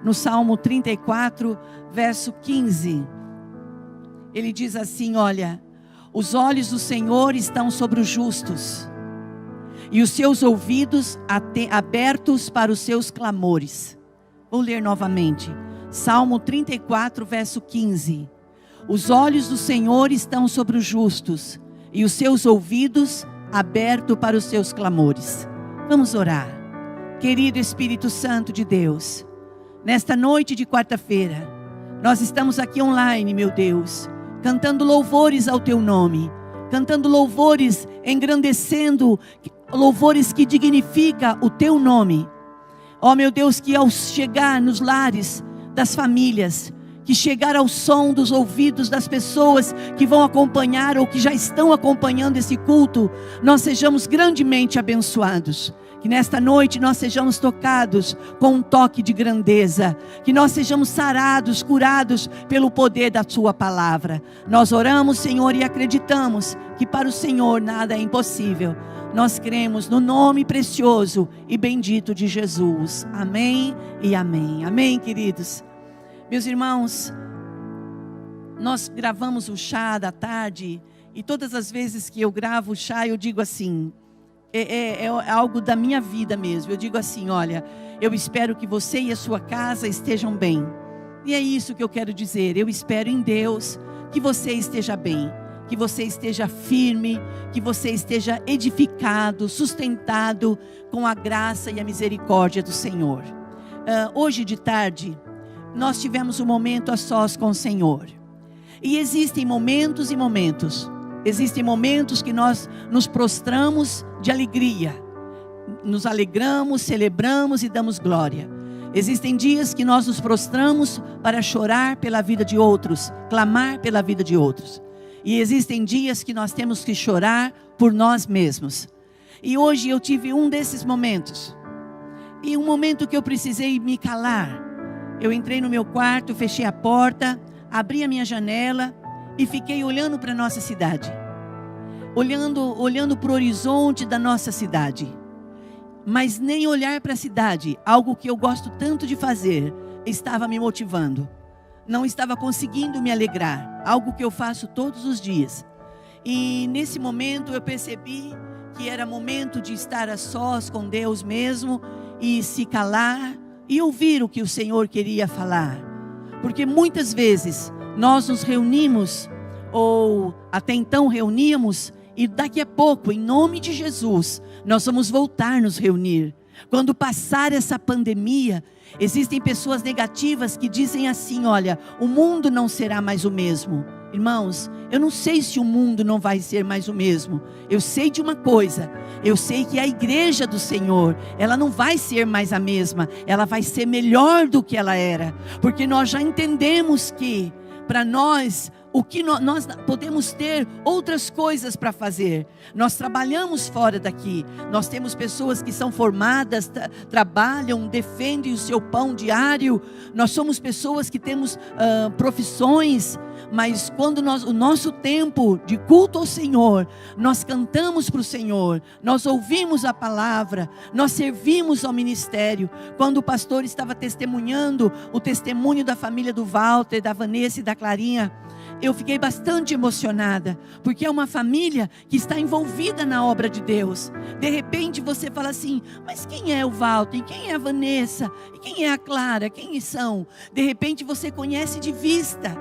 no Salmo 34, verso 15. Ele diz assim, olha: os olhos do Senhor estão sobre os justos, e os seus ouvidos abertos para os seus clamores. Vou ler novamente, Salmo 34, verso 15. Os olhos do Senhor estão sobre os justos, e os seus ouvidos abertos para os seus clamores. Vamos orar. Querido Espírito Santo de Deus, nesta noite de quarta-feira, nós estamos aqui online, meu Deus, cantando louvores ao Teu nome, cantando louvores, engrandecendo, louvores que dignificam o Teu nome. Ó meu Deus, que ao chegar nos lares das famílias, que chegar ao som dos ouvidos das pessoas que vão acompanhar ou que já estão acompanhando esse culto, nós sejamos grandemente abençoados. Que nesta noite nós sejamos tocados com um toque de grandeza, que nós sejamos sarados, curados pelo poder da Sua palavra. Nós oramos, Senhor, e acreditamos que para o Senhor nada é impossível. Nós cremos no nome precioso e bendito de Jesus. Amém e amém. Amém, queridos. Meus irmãos, nós gravamos o chá da tarde, e todas as vezes que eu gravo o chá, eu digo assim, é algo da minha vida mesmo. Eu digo assim, olha, eu espero que você e a sua casa estejam bem. E é isso que eu quero dizer. Eu espero em Deus que você esteja bem, que você esteja firme, que você esteja edificado, sustentado com a graça e a misericórdia do Senhor. Hoje de tarde, nós tivemos um momento a sós com o Senhor. E existem momentos e momentos. Existem momentos que nós nos prostramos de alegria, nos alegramos, celebramos e damos glória. Existem dias que nós nos prostramos para chorar pela vida de outros, clamar pela vida de outros. E existem dias que nós temos que chorar por nós mesmos. E hoje eu tive um desses momentos. E um momento que eu precisei me calar. Eu entrei no meu quarto, fechei a porta, abri a minha janela e fiquei olhando para a nossa cidade. Olhando para o horizonte da nossa cidade. Mas nem olhar para a cidade, algo que eu gosto tanto de fazer, estava me motivando. Não estava conseguindo me alegrar, algo que eu faço todos os dias. E nesse momento eu percebi que era momento de estar a sós com Deus mesmo, e se calar e ouvir o que o Senhor queria falar. Porque muitas vezes nós nos reunimos, ou até então reuníamos, e daqui a pouco, em nome de Jesus, nós vamos voltar a nos reunir. Quando passar essa pandemia, existem pessoas negativas que dizem assim, olha, o mundo não será mais o mesmo. Irmãos, eu não sei se o mundo não vai ser mais o mesmo. Eu sei de uma coisa, eu sei que a igreja do Senhor, ela não vai ser mais a mesma, ela vai ser melhor do que ela era. Porque nós já entendemos que, para nós, o que nós podemos ter outras coisas para fazer. Nós trabalhamos fora daqui. Nós temos pessoas que são formadas, trabalham, defendem o seu pão diário. Nós somos pessoas que temos profissões. Mas quando o nosso tempo de culto ao Senhor, nós cantamos para o Senhor, nós ouvimos a palavra, nós servimos ao ministério. Quando o pastor estava testemunhando o testemunho da família do Walter, da Vanessa e da Clarinha, eu fiquei bastante emocionada, porque é uma família que está envolvida na obra de Deus. De repente você fala assim, mas quem é o Walter? Quem é a Vanessa? E quem é a Clara? Quem são? De repente você conhece de vista,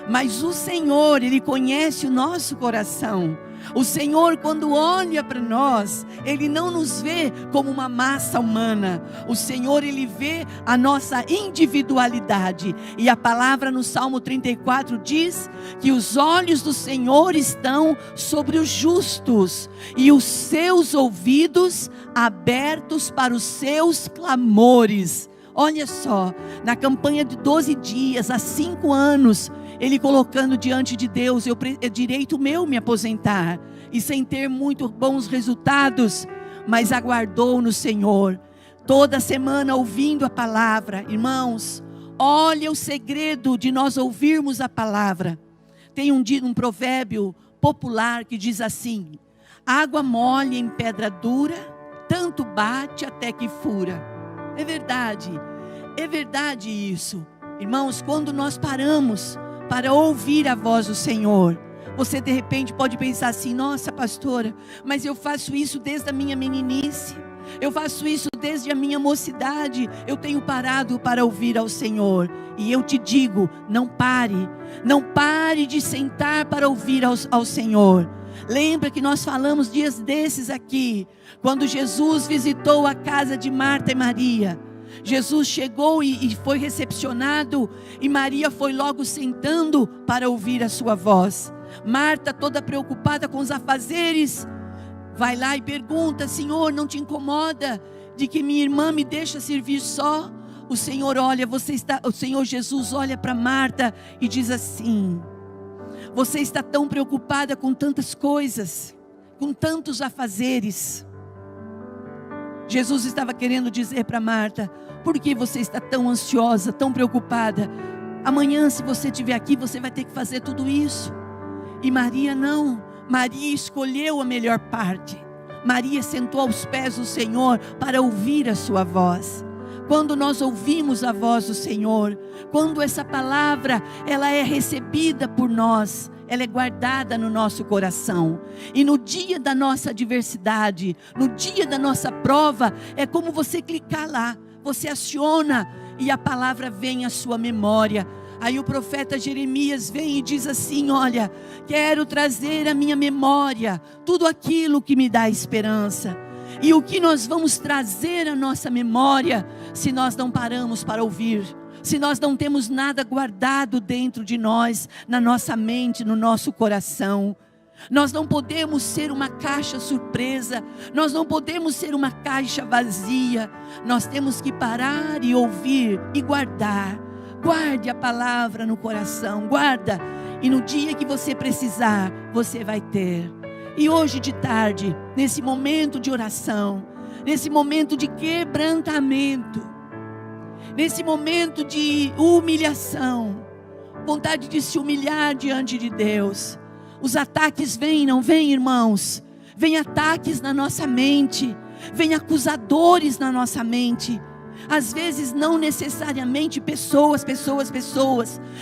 mas o Senhor, Ele conhece o nosso coração. O Senhor, quando olha para nós, Ele não nos vê como uma massa humana. O Senhor, Ele vê a nossa individualidade. E a palavra no Salmo 34 diz que os olhos do Senhor estão sobre os justos, e os seus ouvidos abertos para os seus clamores. Olha só, na campanha de 12 dias, há 5 anos, ele colocando diante de Deus, é direito meu me aposentar, e sem ter muito bons resultados, mas aguardou no Senhor, toda semana ouvindo a palavra. Irmãos, olha o segredo de nós ouvirmos a palavra. Tem um provérbio popular que diz assim: água mole em pedra dura, tanto bate até que fura. É verdade. É verdade isso. Irmãos, quando nós paramos para ouvir a voz do Senhor, você de repente pode pensar assim: nossa pastora, mas eu faço isso desde a minha meninice, eu faço isso desde a minha mocidade, eu tenho parado para ouvir ao Senhor. E eu te digo, não pare de sentar para ouvir ao Senhor. Lembra que nós falamos dias desses aqui, quando Jesus visitou a casa de Marta e Maria. Jesus chegou e foi recepcionado, e Maria foi logo sentando para ouvir a sua voz. Marta, toda preocupada com os afazeres, vai lá e pergunta: Senhor, não te incomoda de que minha irmã me deixa servir só? O Senhor o Senhor Jesus olha para Marta e diz assim: você está tão preocupada com tantas coisas, com tantos afazeres. Jesus estava querendo dizer para Marta: por que você está tão ansiosa, tão preocupada? Amanhã, se você estiver aqui, você vai ter que fazer tudo isso. E Maria não. Maria escolheu a melhor parte. Maria sentou aos pés do Senhor para ouvir a sua voz. Quando nós ouvimos a voz do Senhor, quando essa palavra ela é recebida por nós, ela é guardada no nosso coração. E no dia da nossa adversidade, no dia da nossa prova, é como você clicar lá, você aciona e a palavra vem à sua memória. Aí o profeta Jeremias vem e diz assim: olha, quero trazer à minha memória tudo aquilo que me dá esperança. E o que nós vamos trazer à nossa memória, se nós não paramos para ouvir, se nós não temos nada guardado dentro de nós, na nossa mente, no nosso coração. Nós não podemos ser uma caixa surpresa, nós não podemos ser uma caixa vazia. Nós temos que parar e ouvir e guardar. Guarde a palavra no coração, guarda, e no dia que você precisar, você vai ter. E hoje de tarde, nesse momento de oração, nesse momento de quebrantamento, nesse momento de humilhação, vontade de se humilhar diante de Deus. Os ataques vêm, não vêm, irmãos? Vêm ataques na nossa mente, vêm acusadores na nossa mente. Às vezes não necessariamente pessoas,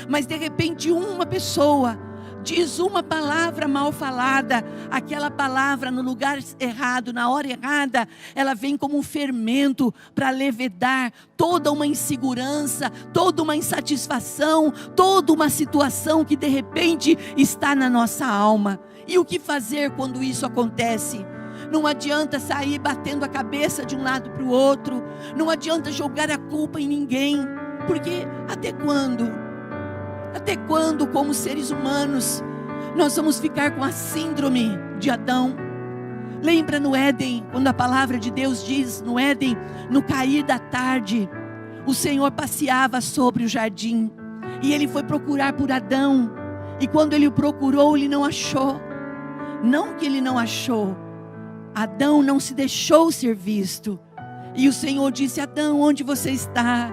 mas de repente uma pessoa diz uma palavra mal falada, aquela palavra no lugar errado, na hora errada, ela vem como um fermento para levedar toda uma insegurança, toda uma insatisfação, toda uma situação que de repente está na nossa alma. E o que fazer quando isso acontece? Não adianta sair batendo a cabeça de um lado para o outro, não adianta jogar a culpa em ninguém, porque até quando? Até quando, como seres humanos, nós vamos ficar com a síndrome de Adão? Lembra no Éden, quando a palavra de Deus diz, no Éden, no cair da tarde, o Senhor passeava sobre o jardim, e Ele foi procurar por Adão, e quando Ele o procurou, Ele não achou. Não que Ele não achou, Adão não se deixou ser visto, e o Senhor disse: Adão, onde você está?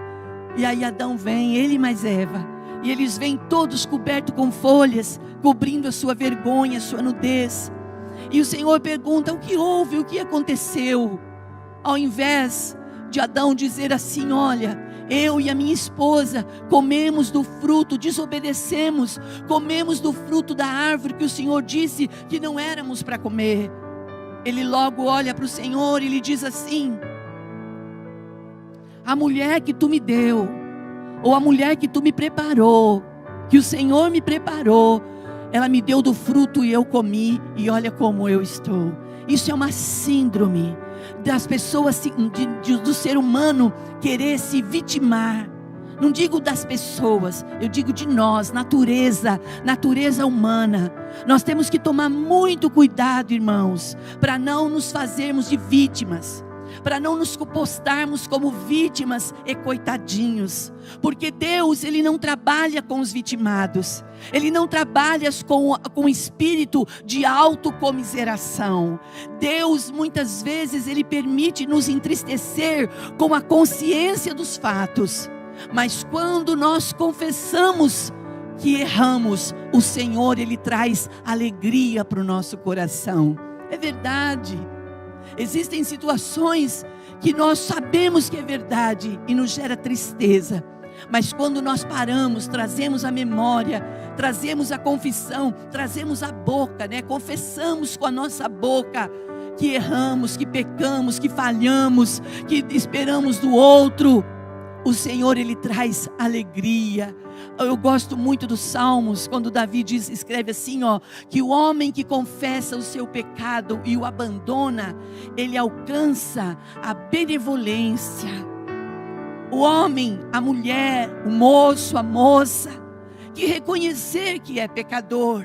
E aí Adão vem, ele mais Eva, e eles vêm todos cobertos com folhas, cobrindo a sua vergonha, a sua nudez. E o Senhor pergunta: o que houve? O que aconteceu? Ao invés de Adão dizer assim: olha, eu e a minha esposa comemos do fruto, desobedecemos, comemos do fruto da árvore que o Senhor disse que não éramos para comer. Ele logo olha para o Senhor e lhe diz assim: a mulher que tu me deu, ou a mulher que tu me preparou, que o Senhor me preparou, ela me deu do fruto e eu comi, e olha como eu estou. Isso é uma síndrome das pessoas, do ser humano querer se vitimar. Não digo das pessoas, eu digo de nós, natureza humana. Nós temos que tomar muito cuidado, irmãos, para não nos fazermos de vítimas, para não nos postarmos como vítimas e coitadinhos, porque Deus, Ele não trabalha com os vitimados, Ele não trabalha com espírito de autocomiseração. Deus muitas vezes Ele permite nos entristecer com a consciência dos fatos, mas quando nós confessamos que erramos, o Senhor Ele traz alegria para o nosso coração. É verdade. Existem situações que nós sabemos que é verdade e nos gera tristeza. Mas quando nós paramos, trazemos a memória, trazemos a confissão, trazemos a boca, confessamos com a nossa boca que erramos, que pecamos, que falhamos, que esperamos do outro, o Senhor, Ele traz alegria. Eu gosto muito dos Salmos, quando Davi escreve assim, que o homem que confessa o seu pecado e o abandona, ele alcança a benevolência. O homem, a mulher, o moço, a moça, que reconhecer que é pecador,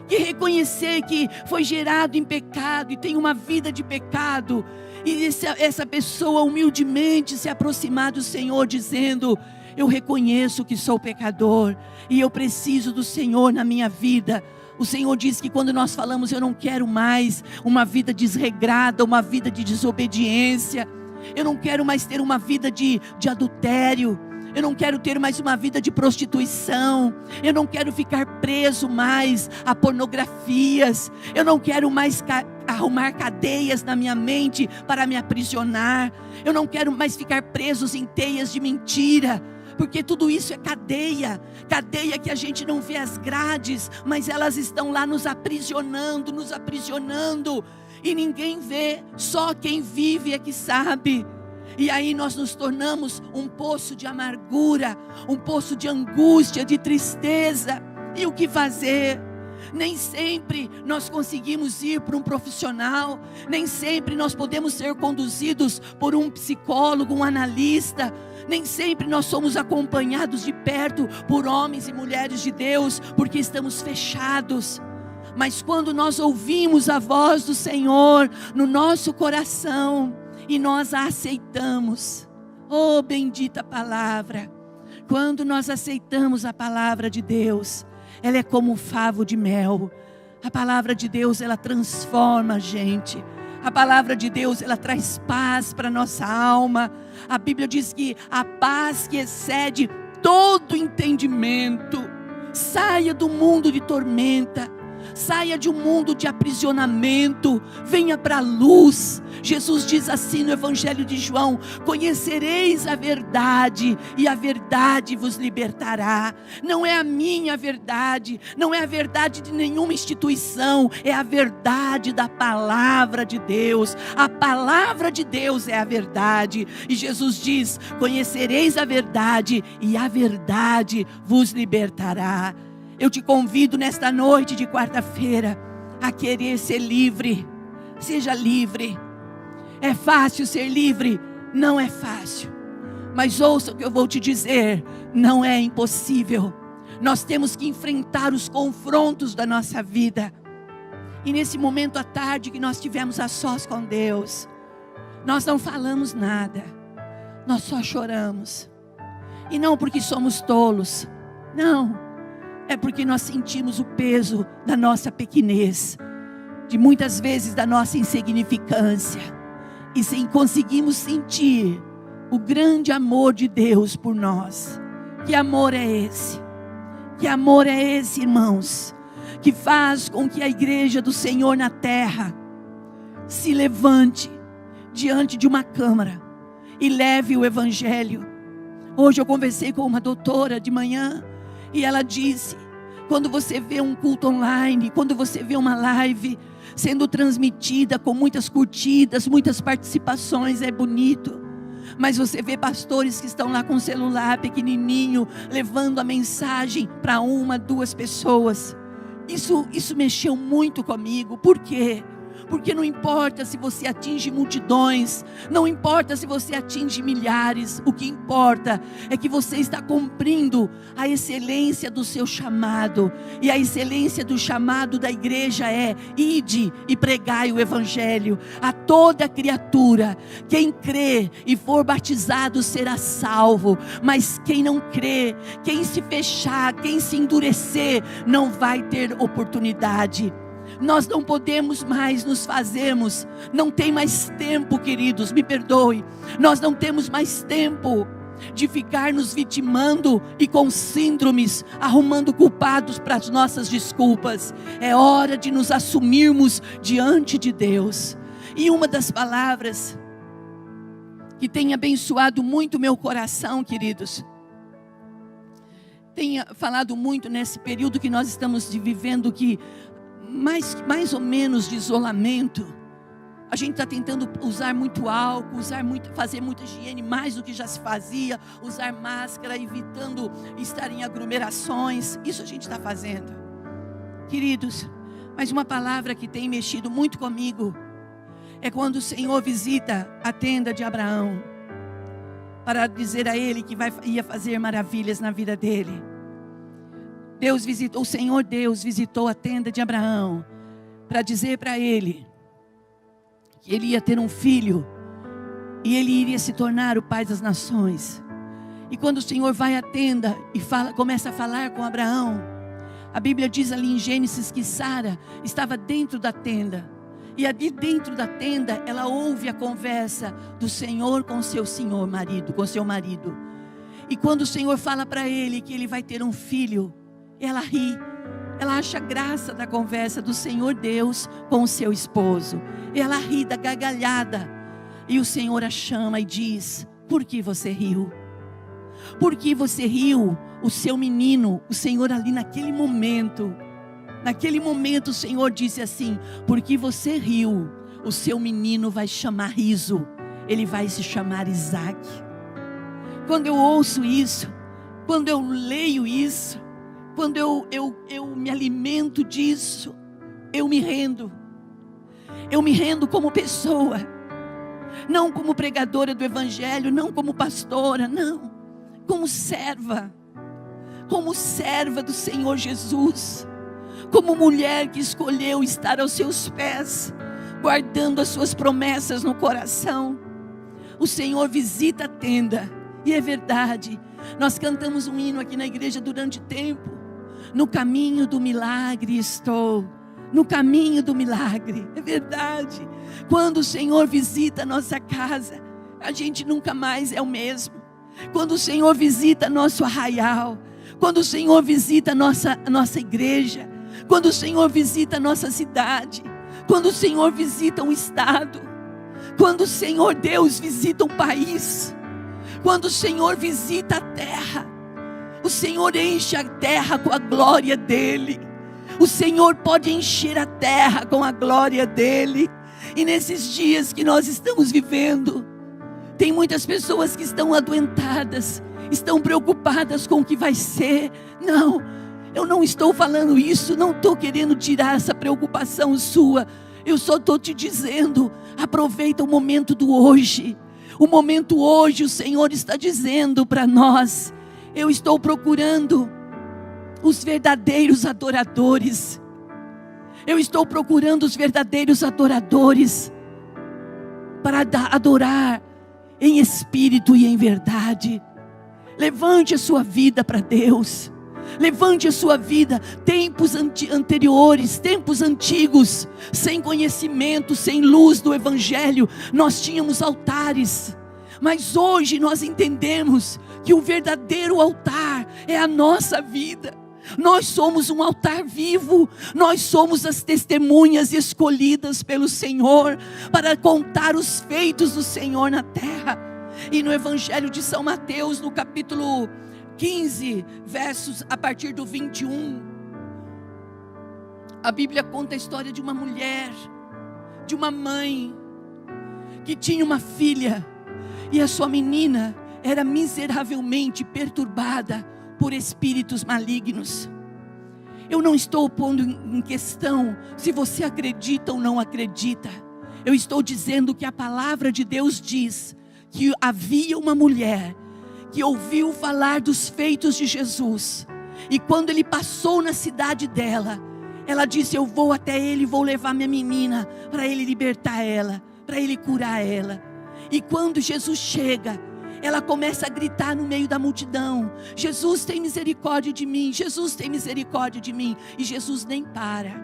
que reconhecer que foi gerado em pecado e tem uma vida de pecado, e essa pessoa humildemente se aproximar do Senhor dizendo: eu reconheço que sou pecador e eu preciso do Senhor na minha vida. O Senhor diz que quando nós falamos: eu não quero mais uma vida desregrada, uma vida de desobediência, eu não quero mais ter uma vida de adultério, eu não quero ter mais uma vida de prostituição, eu não quero ficar preso mais a pornografias, eu não quero mais arrumar cadeias na minha mente para me aprisionar, eu não quero mais ficar preso em teias de mentira, porque tudo isso é cadeia que a gente não vê as grades, mas elas estão lá nos aprisionando, e ninguém vê, só quem vive é que sabe. E aí nós nos tornamos um poço de amargura, um poço de angústia, de tristeza. E o que fazer? Nem sempre nós conseguimos ir para um profissional, nem sempre nós podemos ser conduzidos por um psicólogo, um analista, nem sempre nós somos acompanhados de perto por homens e mulheres de Deus, porque estamos fechados. Mas quando nós ouvimos a voz do Senhor no nosso coração e nós a aceitamos, oh bendita palavra, quando nós aceitamos a palavra de Deus, ela é como um favo de mel. A palavra de Deus, ela transforma a gente. A palavra de Deus, ela traz paz para a nossa alma. A Bíblia diz que a paz que excede todo entendimento. Saia do mundo de tormenta, saia de um mundo de aprisionamento, venha para a luz. Jesus diz assim no Evangelho de João: conhecereis a verdade e a verdade vos libertará. Não é a minha verdade, não é a verdade de nenhuma instituição, é a verdade da palavra de Deus. A palavra de Deus é a verdade, e Jesus diz: conhecereis a verdade e a verdade vos libertará. Eu te convido nesta noite de quarta-feira a querer ser livre. Seja livre. É fácil ser livre? Não é fácil. Mas ouça o que eu vou te dizer, não é impossível. Nós temos que enfrentar os confrontos da nossa vida. E nesse momento à tarde que nós tivemos a sós com Deus, nós não falamos nada, nós só choramos. E não porque somos tolos, não. É porque nós sentimos o peso da nossa pequenez, de muitas vezes da nossa insignificância, e sim conseguimos sentir o grande amor de Deus por nós. Que amor é esse? Que amor é esse, irmãos? Que faz com que a igreja do Senhor na terra se levante diante de uma câmara e leve o evangelho. Hoje eu conversei com uma doutora de manhã, e ela disse: quando você vê um culto online, quando você vê uma live sendo transmitida com muitas curtidas, muitas participações, é bonito. Mas você vê pastores que estão lá com o celular pequenininho, levando a mensagem para 1, 2 pessoas. Isso mexeu muito comigo. Por quê? Porque não importa se você atinge multidões, não importa se você atinge milhares, o que importa é que você está cumprindo a excelência do seu chamado. E a excelência do chamado da igreja é: ide e pregai o evangelho a toda criatura. Quem crê e for batizado será salvo, mas quem não crê, quem se fechar, quem se endurecer, não vai ter oportunidade. Nós não podemos mais nos fazermos, não tem mais tempo, queridos, me perdoe, nós não temos mais tempo de ficar nos vitimando e com síndromes, arrumando culpados para as nossas desculpas. É hora de nos assumirmos diante de Deus. E uma das palavras que tem abençoado muito meu coração, queridos. Tenho falado muito nesse período que nós estamos vivendo, que mais ou menos de isolamento. A gente está tentando usar muito álcool, fazer muita higiene, mais do que já se fazia, usar máscara, evitando estar em aglomerações. Isso a gente está fazendo, queridos. Mas uma palavra que tem mexido muito comigo é quando o Senhor visita a tenda de Abraão, para dizer a ele que ia fazer maravilhas na vida dele. O Senhor Deus visitou a tenda de Abraão para dizer para ele que ele ia ter um filho e ele iria se tornar o pai das nações. E quando o Senhor vai à tenda e começa a falar com Abraão, a Bíblia diz ali em Gênesis que Sara estava dentro da tenda. E ali dentro da tenda, ela ouve a conversa do Senhor com seu marido. E quando o Senhor fala para ele que ele vai ter um filho, ela ri. Ela acha graça da conversa do Senhor Deus com o seu esposo. Ela ri da gargalhada. E o Senhor a chama e diz: por que você riu? Por que você riu? O seu menino, o Senhor ali naquele momento o Senhor disse assim: porque você riu, o seu menino vai chamar Riso, ele vai se chamar Isaac. Quando eu ouço isso, quando eu leio isso, quando eu me alimento disso, eu me rendo como pessoa, não como pregadora do Evangelho, não como pastora, não, como serva do Senhor Jesus, como mulher que escolheu estar aos seus pés, guardando as suas promessas no coração. O Senhor visita a tenda, e é verdade, nós cantamos um hino aqui na igreja durante tempo: no caminho do milagre estou, no caminho do milagre. É verdade, quando o Senhor visita a nossa casa, a gente nunca mais é o mesmo. Quando o Senhor visita nosso arraial, quando o Senhor visita a nossa igreja, quando o Senhor visita a nossa cidade, quando o Senhor visita um estado, quando o Senhor Deus visita um país, quando o Senhor visita a terra, o Senhor enche a terra com a glória dEle. O Senhor pode encher a terra com a glória dEle. E nesses dias que nós estamos vivendo, tem muitas pessoas que estão adoentadas, estão preocupadas com o que vai ser. Não, eu não estou falando isso, não estou querendo tirar essa preocupação sua. Eu só estou te dizendo, aproveita o momento do hoje. O momento hoje, o Senhor está dizendo para nós: eu estou procurando os verdadeiros adoradores. Eu estou procurando os verdadeiros adoradores para adorar em espírito e em verdade. Levante a sua vida para Deus. Levante a sua vida. Tempos anteriores, tempos antigos, sem conhecimento, sem luz do Evangelho, nós tínhamos altares. Mas hoje nós entendemos que o verdadeiro altar é a nossa vida. Nós somos um altar vivo. Nós somos as testemunhas escolhidas pelo Senhor para contar os feitos do Senhor na terra. E no Evangelho de São Mateus, no capítulo 15, versos a partir do 21, a Bíblia conta a história de uma mulher, de uma mãe que tinha uma filha, e a sua menina era miseravelmente perturbada por espíritos malignos. Eu não estou pondo em questão se você acredita ou não acredita. Eu estou dizendo que a palavra de Deus diz que havia uma mulher que ouviu falar dos feitos de Jesus, e quando ele passou na cidade dela, ela disse: eu vou até ele, vou levar minha menina para ele libertar ela, para ele curar ela. E quando Jesus chega, ela começa a gritar no meio da multidão: Jesus, tem misericórdia de mim, Jesus, tem misericórdia de mim. E Jesus nem para.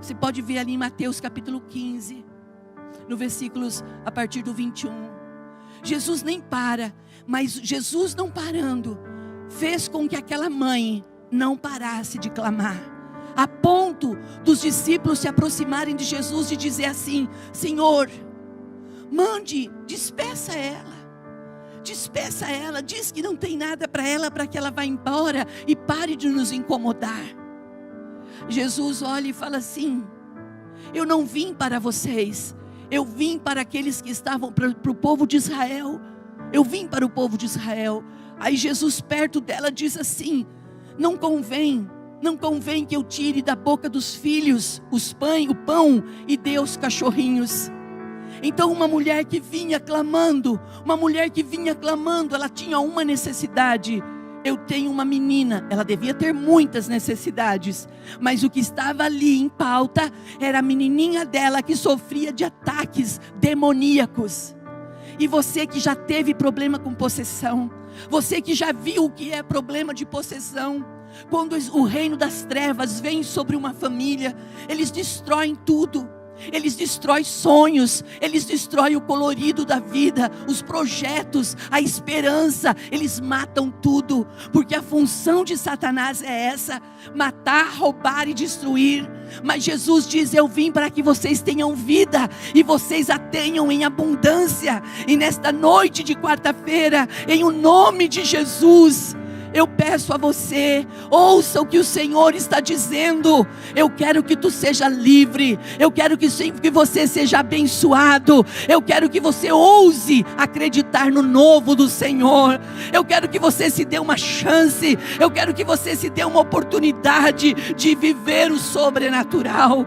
Você pode ver ali em Mateus capítulo 15, no versículos a partir do 21. Jesus nem para, mas Jesus não parando, fez com que aquela mãe não parasse de clamar, a ponto dos discípulos se aproximarem de Jesus e dizer assim: Senhor, mande, despeça ela. Despeça ela, diz que não tem nada para ela, para que ela vá embora e pare de nos incomodar. Jesus olha e fala assim: eu não vim para vocês, eu vim para aqueles que estavam, para o povo de Israel. Eu vim para o povo de Israel. Aí Jesus perto dela diz assim: não convém que eu tire da boca dos filhos o pão e dê aos cachorrinhos. Então uma mulher que vinha clamando, ela tinha uma necessidade. Eu tenho uma menina, ela devia ter muitas necessidades, mas o que estava ali em pauta era a menininha dela que sofria de ataques demoníacos. E você que já teve problema com possessão, você que já viu o que é problema de possessão, quando o reino das trevas vem sobre uma família, eles destroem tudo. Eles destroem sonhos, eles destroem o colorido da vida, os projetos, a esperança, eles matam tudo, porque a função de Satanás é essa: matar, roubar e destruir. Mas Jesus diz: eu vim para que vocês tenham vida, e vocês a tenham em abundância. E nesta noite de quarta-feira, em o nome de Jesus, eu peço a você, ouça o que o Senhor está dizendo. Eu quero que tu seja livre, eu quero que você seja abençoado, eu quero que você ouse acreditar no novo do Senhor, eu quero que você se dê uma chance, eu quero que você se dê uma oportunidade de viver o sobrenatural.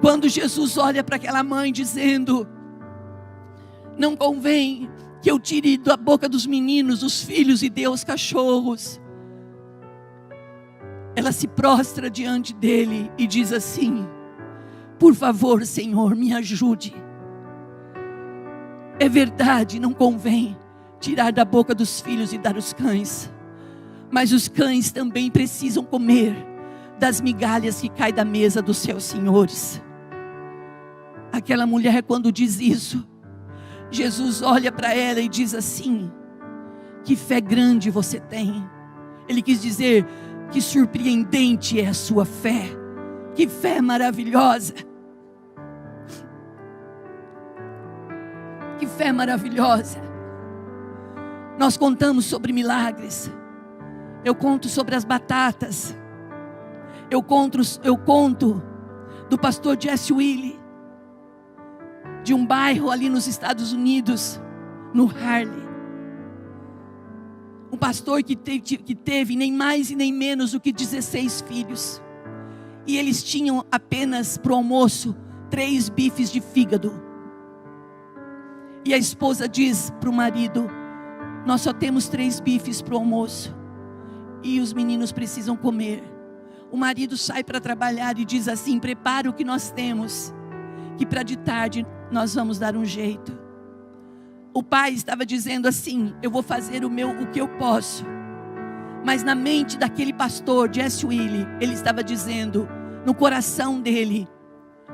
Quando Jesus olha para aquela mãe dizendo: não convém que eu tire da boca dos meninos os filhos e dê aos cachorros, ela se prostra diante dele e diz assim: por favor, Senhor, me ajude. É verdade, não convém tirar da boca dos filhos e dar aos cães, mas os cães também precisam comer das migalhas que caem da mesa dos seus senhores. Aquela mulher, quando diz isso, Jesus olha para ela e diz assim: que fé grande você tem. Ele quis dizer: que surpreendente é a sua fé, que fé maravilhosa, que fé maravilhosa. Nós contamos sobre milagres, eu conto sobre as batatas, eu conto do pastor Jesse Willie, de um bairro ali nos Estados Unidos, no Harley. Um pastor que teve nem mais e nem menos do que 16 filhos. E eles tinham apenas para o almoço 3 bifes de fígado. E a esposa diz para o marido: nós só temos 3 bifes para o almoço, e os meninos precisam comer. O marido sai para trabalhar e diz assim: prepara o que nós temos, que para de tarde nós vamos dar um jeito. O pai estava dizendo assim: eu vou fazer o que eu posso. Mas na mente daquele pastor Jesse Willie, ele estava dizendo, no coração dele: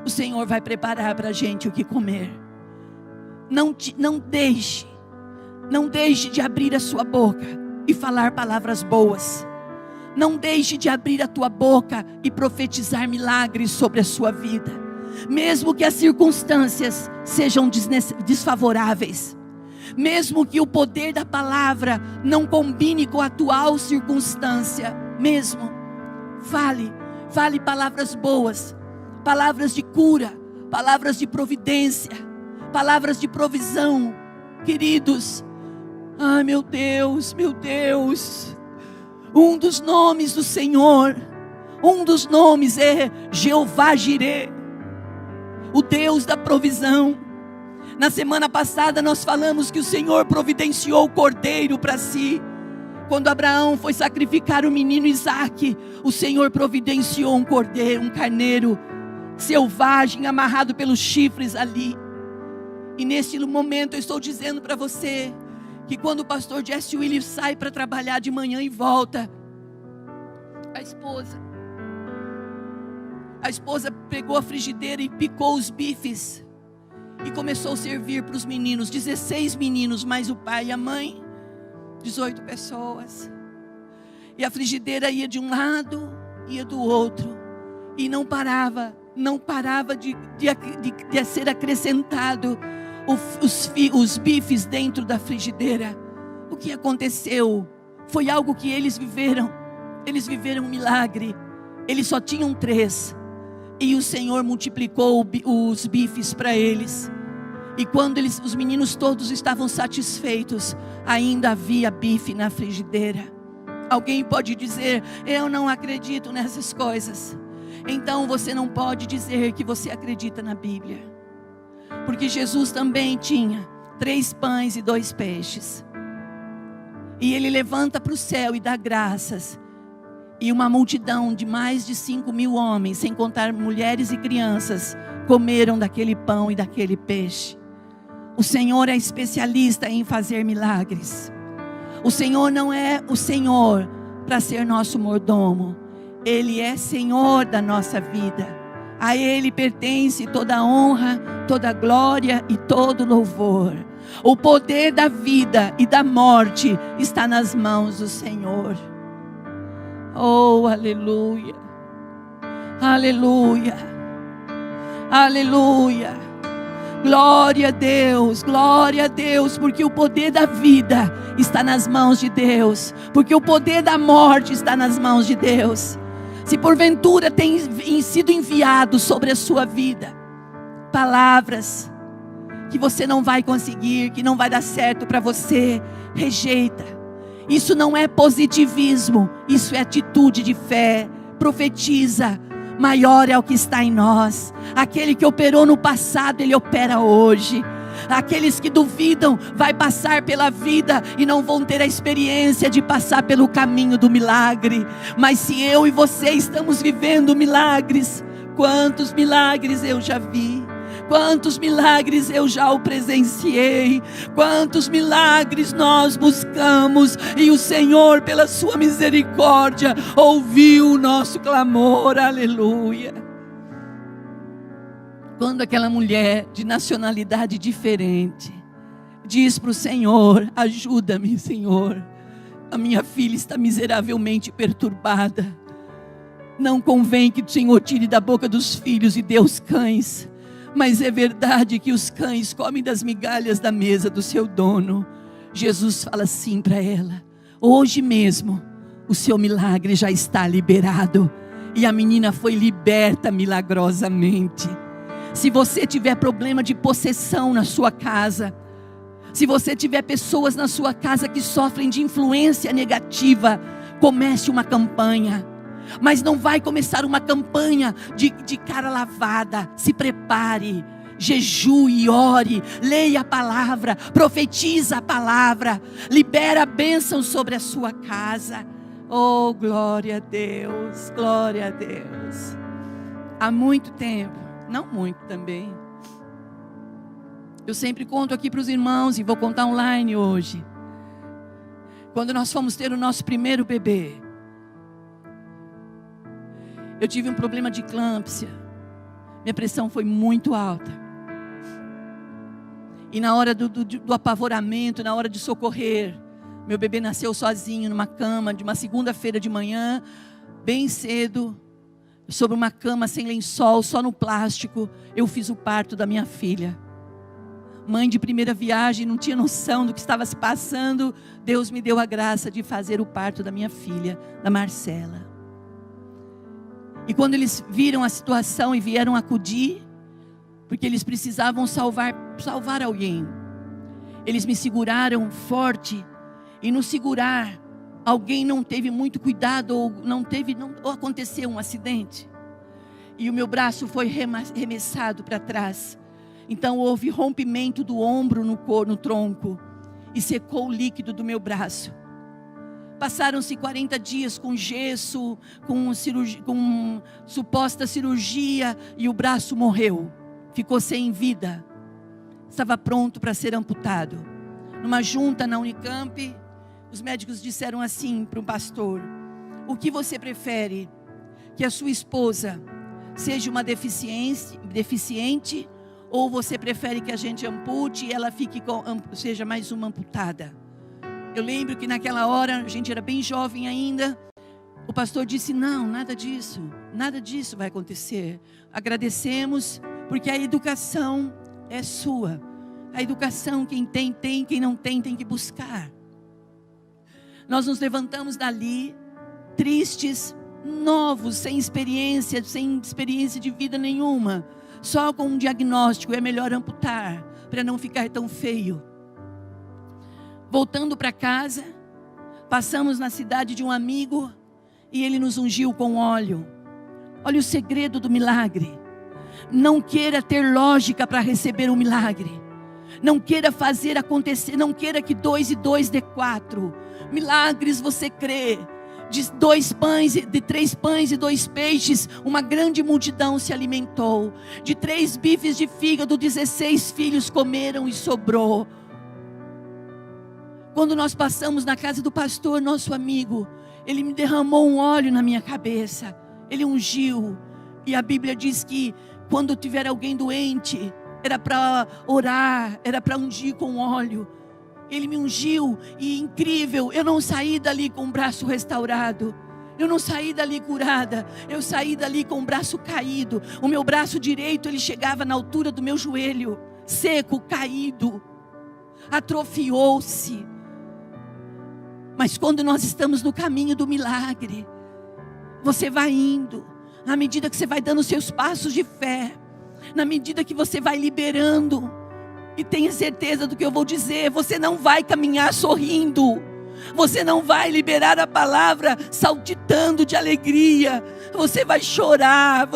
o Senhor vai preparar para a gente o que comer. Não deixe de abrir a sua boca e falar palavras boas. Não deixe de abrir a tua boca e profetizar milagres sobre a sua vida, mesmo que as circunstâncias sejam desfavoráveis, mesmo que o poder da palavra não combine com a atual circunstância, mesmo, fale palavras boas, palavras de cura, palavras de providência, palavras de provisão. Queridos, ai meu Deus, um dos nomes do Senhor, um dos nomes é Jeová Jireh, o Deus da provisão. Na semana passada nós falamos que o Senhor providenciou o cordeiro para si. Quando Abraão foi sacrificar o menino Isaque, o Senhor providenciou um cordeiro, um carneiro selvagem, amarrado pelos chifres ali. E neste momento eu estou dizendo para você que quando o pastor Jesse Willie sai para trabalhar de manhã e volta, a esposa pegou a frigideira e picou os bifes e começou a servir para os meninos, 16 meninos, mais o pai e a mãe, 18 pessoas. E a frigideira ia de um lado, ia do outro, e não parava de ser acrescentado os bifes dentro da frigideira. O que aconteceu? Foi algo que eles viveram. Eles viveram um milagre. Eles só tinham 3. E o Senhor multiplicou os bifes para eles. E quando os meninos todos estavam satisfeitos, ainda havia bife na frigideira. Alguém pode dizer: eu não acredito nessas coisas. Então você não pode dizer que você acredita na Bíblia. Porque Jesus também tinha 3 pães e 2 peixes. E ele levanta para o céu e dá graças. E uma multidão de mais de 5.000 homens, sem contar mulheres e crianças, comeram daquele pão e daquele peixe. O Senhor é especialista em fazer milagres. O Senhor não é o Senhor para ser nosso mordomo. Ele é Senhor da nossa vida. A Ele pertence toda a honra, toda a glória e todo louvor. O poder da vida e da morte está nas mãos do Senhor. Oh, aleluia, aleluia, aleluia. Glória a Deus, porque o poder da vida está nas mãos de Deus, porque o poder da morte está nas mãos de Deus. Se porventura tem sido enviado sobre a sua vida palavras que você não vai conseguir, que não vai dar certo para você, rejeita. Isso não é positivismo, isso é atitude de fé. Profetiza: maior é o que está em nós. Aquele que operou no passado, Ele opera hoje. Aqueles que duvidam, vai passar pela vida e não vão ter a experiência de passar pelo caminho do milagre. Mas se eu e você estamos vivendo milagres, quantos milagres eu já vi, quantos milagres eu já o presenciei, quantos milagres nós buscamos, e o Senhor, pela sua misericórdia, ouviu o nosso clamor. Aleluia. Quando aquela mulher de nacionalidade diferente diz para o Senhor: ajuda-me, Senhor, a minha filha está miseravelmente perturbada, não convém que o Senhor tire da boca dos filhos e dê aos cães, mas é verdade que os cães comem das migalhas da mesa do seu dono. Jesus fala assim para ela: hoje mesmo o seu milagre já está liberado. E a menina foi liberta milagrosamente. Se você tiver problema de possessão na sua casa, se você tiver pessoas na sua casa que sofrem de influência negativa, comece uma campanha. Mas não vai começar uma campanha de cara lavada. Se prepare, jejue e ore, leia a palavra, profetiza a palavra, libera a bênção sobre a sua casa. Oh, glória a Deus, glória a Deus. Há muito tempo, não muito também, eu sempre conto aqui para os irmãos, e vou contar online hoje. Quando nós fomos ter o nosso primeiro bebê, eu tive um problema de eclâmpsia. Minha pressão foi muito alta. E na hora do apavoramento, na hora de socorrer, meu bebê nasceu sozinho numa cama, de uma segunda-feira de manhã, bem cedo, sobre uma cama sem lençol, só no plástico. Eu fiz o parto da minha filha. Mãe de primeira viagem, não tinha noção do que estava se passando. Deus me deu a graça de fazer o parto da minha filha, da Marcela. E quando eles viram a situação e vieram acudir, porque eles precisavam salvar alguém, eles me seguraram forte. E no segurar, alguém não teve muito cuidado, ou aconteceu um acidente, e o meu braço foi remessado para trás. Então houve rompimento do ombro no tronco, e secou o líquido do meu braço. Passaram-se 40 dias com gesso, com suposta cirurgia, e o braço morreu, ficou sem vida, estava pronto para ser amputado. Numa junta na Unicamp, os médicos disseram assim para o pastor: o que você prefere? Que a sua esposa seja uma deficiente, ou você prefere que a gente ampute e ela seja mais uma amputada? Eu lembro que naquela hora, a gente era bem jovem ainda, o pastor disse: não, nada disso vai acontecer. Agradecemos, porque a educação é sua. A educação, quem tem, quem não tem que buscar. Nós nos levantamos dali, tristes, novos, sem experiência de vida nenhuma, só com um diagnóstico: é melhor amputar, para não ficar tão feio. Voltando para casa, passamos na cidade de um amigo, e ele nos ungiu com óleo. Olha o segredo do milagre: não queira ter lógica para receber um milagre, não queira fazer acontecer, não queira que 2 e 2 dê 4, milagres você crê. De 3 pães e 2 peixes, uma grande multidão se alimentou. De 3 bifes de fígado, 16 filhos comeram e sobrou. Quando nós passamos na casa do pastor, nosso amigo, ele me derramou um óleo na minha cabeça, ele ungiu. E a Bíblia diz que quando tiver alguém doente, era para orar, era para ungir com óleo. Ele me ungiu, e incrível, eu não saí dali com o braço restaurado, eu não saí dali curada, eu saí dali com o braço caído. O meu braço direito, ele chegava na altura do meu joelho, seco, caído, atrofiou-se. Mas quando nós estamos no caminho do milagre, você vai indo, à medida que você vai dando seus passos de fé, na medida que você vai liberando. E tenha certeza do que eu vou dizer: você não vai caminhar sorrindo, você não vai liberar a palavra saltitando de alegria, você vai chorar,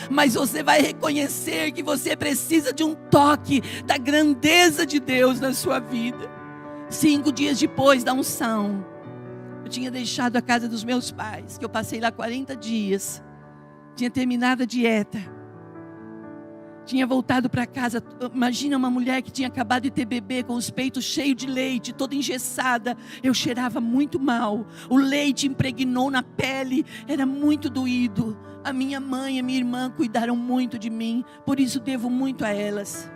mas você vai reconhecer que você precisa de um toque da grandeza de Deus na sua vida. 5 dias depois da unção, eu tinha deixado a casa dos meus pais, que eu passei lá 40 dias, tinha terminado a dieta, tinha voltado para casa. Imagina uma mulher que tinha acabado de ter bebê, com os peitos cheios de leite, toda engessada. Eu cheirava muito mal, o leite impregnou na pele, era muito doído. A minha mãe e a minha irmã cuidaram muito de mim, por isso devo muito a elas.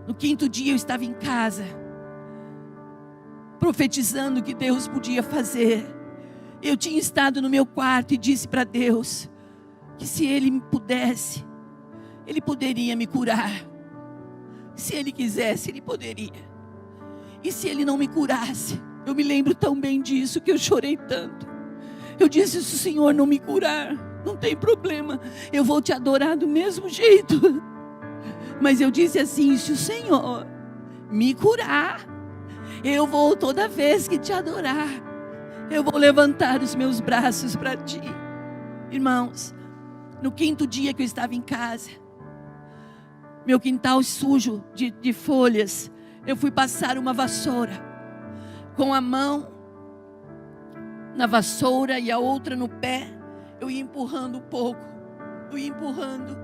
No 5º dia eu estava em casa, profetizando o que Deus podia fazer. Eu tinha estado no meu quarto e disse para Deus que se Ele pudesse, Ele poderia me curar. Se Ele quisesse, Ele poderia. E se Ele não me curasse, eu me lembro tão bem disso, que eu chorei tanto. Eu disse: se o Senhor não me curar, não tem problema, eu vou te adorar do mesmo jeito. Mas eu disse assim: se o Senhor me curar, eu vou toda vez que te adorar, eu vou levantar os meus braços para ti. Irmãos, no 5º dia que eu estava em casa, meu quintal sujo de folhas, eu fui passar uma vassoura, com a mão na vassoura e a outra no pé, eu ia empurrando um pouco, eu ia empurrando.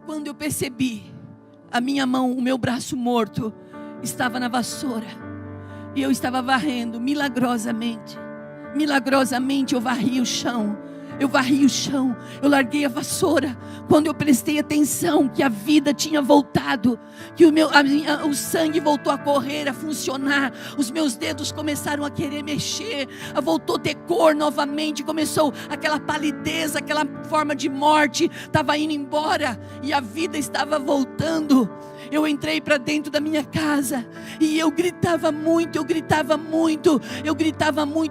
Quando eu percebi, a minha mão, o meu braço morto, estava na vassoura, e eu estava varrendo. Milagrosamente eu varri o chão, eu larguei a vassoura. Quando eu prestei atenção que a vida tinha voltado, que o sangue voltou a correr, a funcionar, os meus dedos começaram a querer mexer, voltou a ter cor novamente, começou aquela palidez, aquela forma de morte, estava indo embora, e a vida estava voltando. Eu entrei para dentro da minha casa, e eu gritava muito,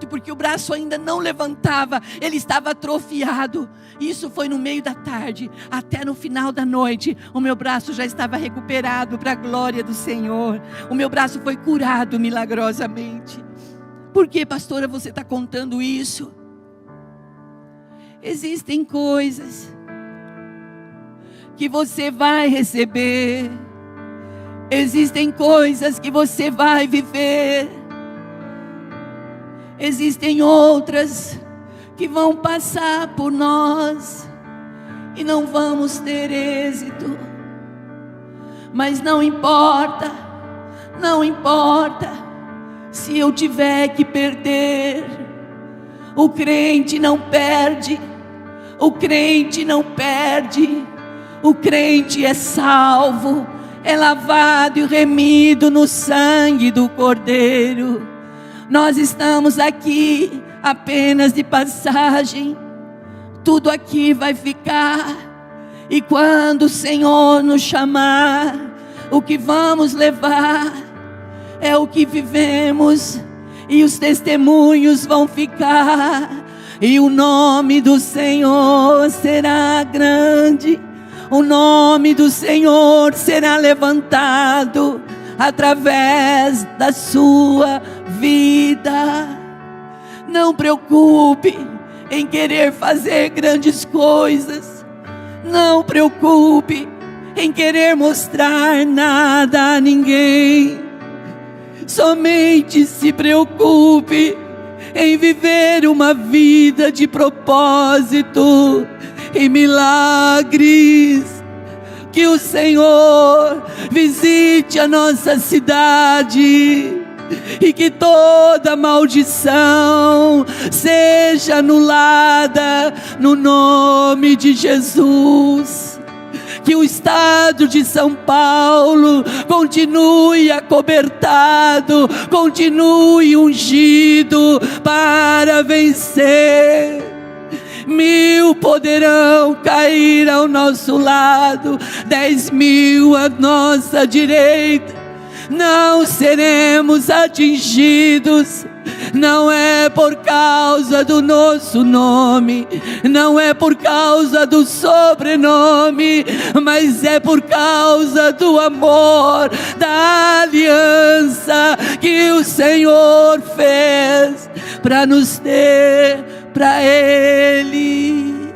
porque o braço ainda não levantava, ele estava atrofiado. Isso foi no meio da tarde. Até no final da noite, o meu braço já estava recuperado, para a glória do Senhor. O meu braço foi curado milagrosamente. Por que, pastora, você está contando isso? Existem coisas que você vai receber, existem coisas que você vai viver, existem outras que vão passar por nós e não vamos ter êxito. Mas não importa se eu tiver que perder. O crente não perde, o crente é salvo, é lavado e remido no sangue do Cordeiro. Nós estamos aqui apenas de passagem, tudo aqui vai ficar. E quando o Senhor nos chamar, o que vamos levar é o que vivemos, e os testemunhos vão ficar, e o nome do Senhor será grande, o nome do Senhor será levantado através da sua vida. Não preocupe em querer fazer grandes coisas, não preocupe em querer mostrar nada a ninguém. Somente se preocupe em viver uma vida de propósito e milagres. Que o Senhor visite a nossa cidade e que toda maldição seja anulada no nome de Jesus. Que o estado de São Paulo continue acobertado, continue ungido para vencer. 1000 poderão cair ao nosso lado, 10.000 à nossa direita, não seremos atingidos. Não é por causa do nosso nome, não é por causa do sobrenome, mas é por causa do amor, da aliança que o Senhor fez para nos ter para Ele.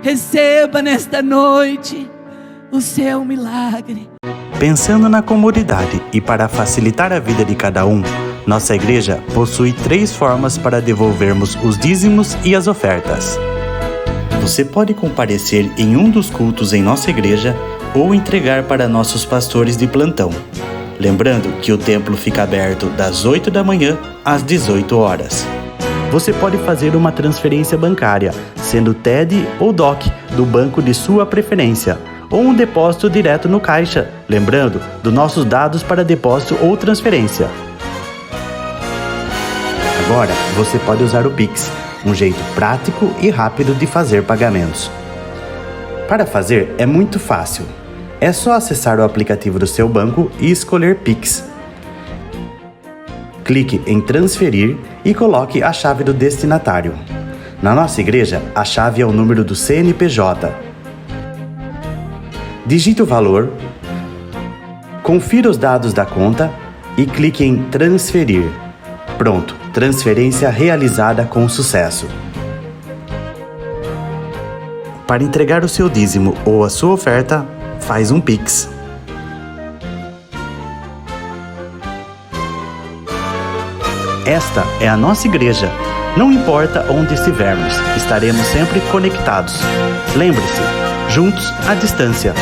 Receba nesta noite o seu milagre. Pensando na comunidade e para facilitar a vida de cada um, nossa igreja possui 3 formas para devolvermos os dízimos e as ofertas. Você pode comparecer em um dos cultos em nossa igreja ou entregar para nossos pastores de plantão. Lembrando que o templo fica aberto das 8 da manhã às 18 horas. Você pode fazer uma transferência bancária, sendo TED ou DOC, do banco de sua preferência, ou um depósito direto no caixa, lembrando dos nossos dados para depósito ou transferência. Agora, você pode usar o Pix, um jeito prático e rápido de fazer pagamentos. Para fazer, é muito fácil. É só acessar o aplicativo do seu banco e escolher Pix. Clique em transferir e coloque a chave do destinatário. Na nossa igreja, a chave é o número do CNPJ. Digite o valor, confira os dados da conta e clique em transferir. Pronto, transferência realizada com sucesso. Para entregar o seu dízimo ou a sua oferta, faz um Pix. Esta é a nossa igreja. Não importa onde estivermos, estaremos sempre conectados. Lembre-se, juntos à distância.